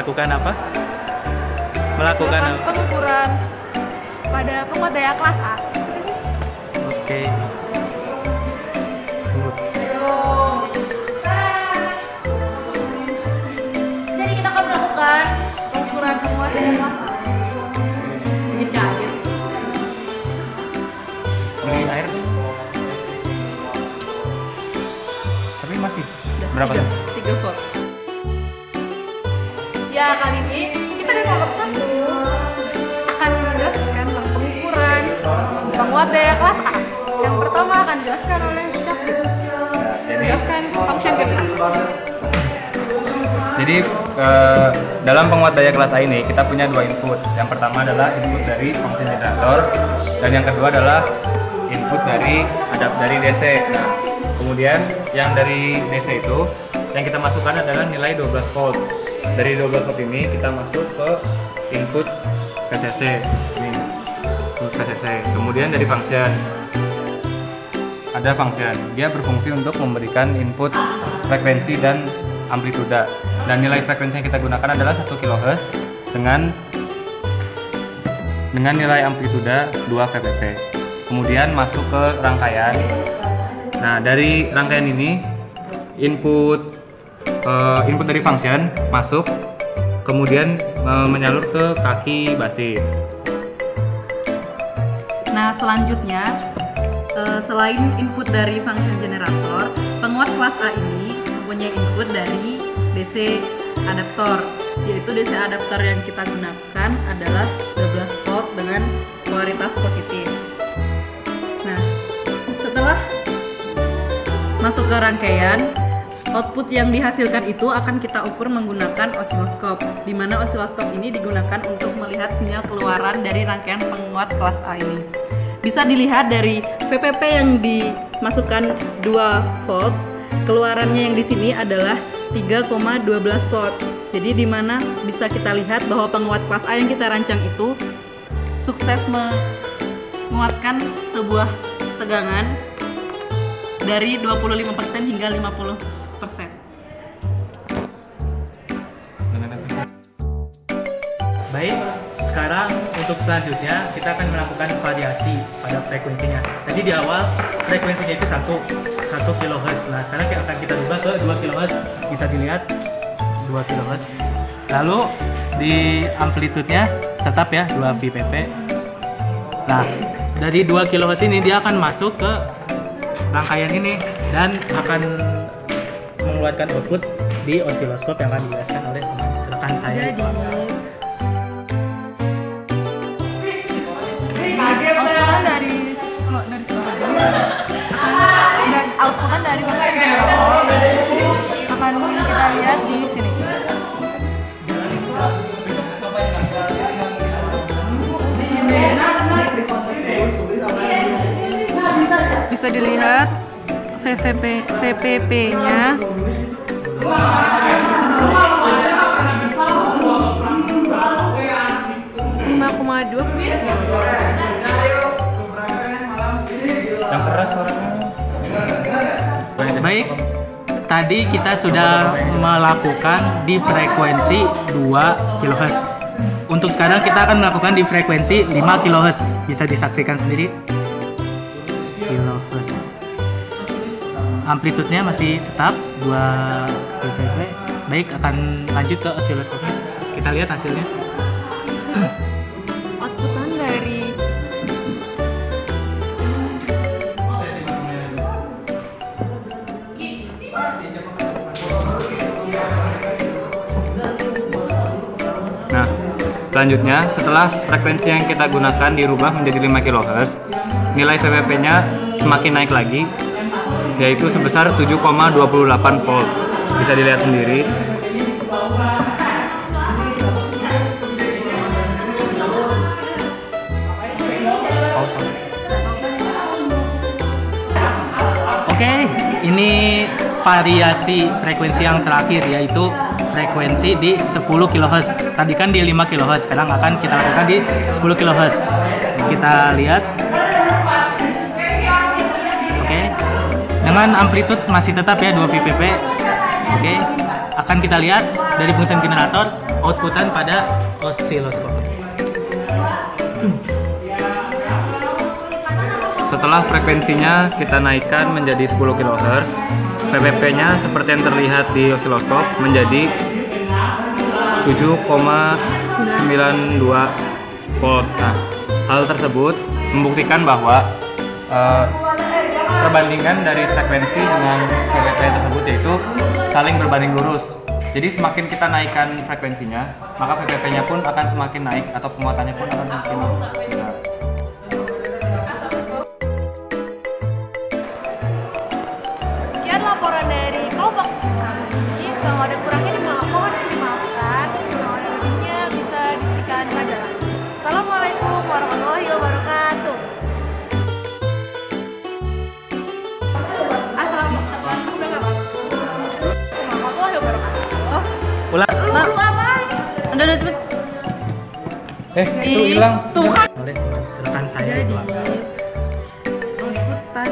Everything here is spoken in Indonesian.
melakukan apa? Melakukan apa? Pengukuran pada penguat daya kelas A. Oke. Jadi kita akan melakukan pengukuran penguat daya kelas A. Bikin kaget. Beli air. Tapi masih berapa tuh? 3 volt. Ya, kali ini kita dari kelompok 1 akan menjelaskan tentang pengukuran penguat daya kelas A. Yang pertama akan dijelaskan oleh Syafid. Jelaskan function generator. Jadi dalam penguat daya kelas A ini kita punya dua input. Yang pertama adalah input dari function generator dan yang kedua adalah input dari DC. Nah, kemudian yang dari DC itu yang kita masukkan adalah nilai 12 volt. Dari 12 volt ini kita masuk ke input VCC. Ini input VCC. Kemudian dari function ada function. Dia berfungsi untuk memberikan input frekuensi dan amplituda. Dan nilai frekuensi yang kita gunakan adalah 1 kHz dengan nilai amplituda 2 VPP. Kemudian masuk ke rangkaian. Nah, dari rangkaian ini input dari function masuk, kemudian menyalur ke kaki basis. Nah, selanjutnya selain input dari function generator, penguat kelas A ini mempunyai input dari DC adaptor, yaitu DC adaptor yang kita gunakan adalah 12 volt dengan polaritas positif. Nah, setelah masuk ke rangkaian, output yang dihasilkan itu akan kita ukur menggunakan osiloskop, di mana osiloskop ini digunakan untuk melihat sinyal keluaran dari rangkaian penguat kelas A ini. Bisa dilihat dari VPP yang dimasukkan 2 volt, keluarannya yang di sini adalah 3,12 volt. Jadi di mana bisa kita lihat bahwa penguat kelas A yang kita rancang itu sukses menguatkan sebuah tegangan dari 25% hingga 50%. Baik, sekarang untuk selanjutnya kita akan melakukan variasi pada frekuensinya. Tadi di awal frekuensinya itu 1 kHz. Nah, sekarang akan kita rubah ke 2 kHz. Bisa dilihat 2 kHz. Lalu di amplitudenya tetap ya 2 VPP. Nah, dari 2 kHz ini dia akan masuk ke rangkaian ini dan akan mengeluarkan output di osiloskop yang akan dijelaskan oleh rekan saya. Jadi outputan dari function generator akan kita lihat di sini. Bisa dilihat VPP-nya. Yang keras suaranya. Baik, tadi kita sudah melakukan di frekuensi 2 kHz. Untuk sekarang kita akan melakukan di frekuensi 5 kHz. Bisa disaksikan sendiri. kHz. Amplitudenya masih tetap 2 VPP. Baik, akan lanjut ke osiloskopnya. Kita lihat hasilnya. Outputan dari Nah, selanjutnya setelah frekuensi yang kita gunakan dirubah menjadi 5 kHz, nilai VPP-nya semakin naik lagi, yaitu sebesar 7,28 volt. Bisa dilihat sendiri. Oke, ini variasi frekuensi yang terakhir, yaitu frekuensi di 10 kHz. Tadi kan di 5 kHz, sekarang akan kita lakukan di 10 kHz. Kita lihat. Oke. Dengan amplitude masih tetap ya 2 VPP. Oke. akan kita lihat dari function generator outputan pada osiloskop. Setelah frekuensinya kita naikkan menjadi 10 kHz, VPP-nya seperti yang terlihat di osiloskop menjadi 7,92 volt. Nah, hal tersebut membuktikan bahwa perbandingan dari frekuensi dengan VPP tersebut yaitu saling berbanding lurus. Jadi semakin kita naikkan frekuensinya, maka VPP-nya pun akan semakin naik atau penguatannya pun akan semakin besar. Sekian laporan dari kelompok kami. Kalau ada kurangnya mohon dimaafkan. Kalau ada lebihnya bisa diberikan majalah. Assalamualaikum warahmatullahi wabarakatuh. Assalamualaikum warahmatullahi wabarakatuh. Ulang. Lu apa? Udah cepet. Itu hilang. Tuhan. Boleh, rekan saya Jadi itu. inputan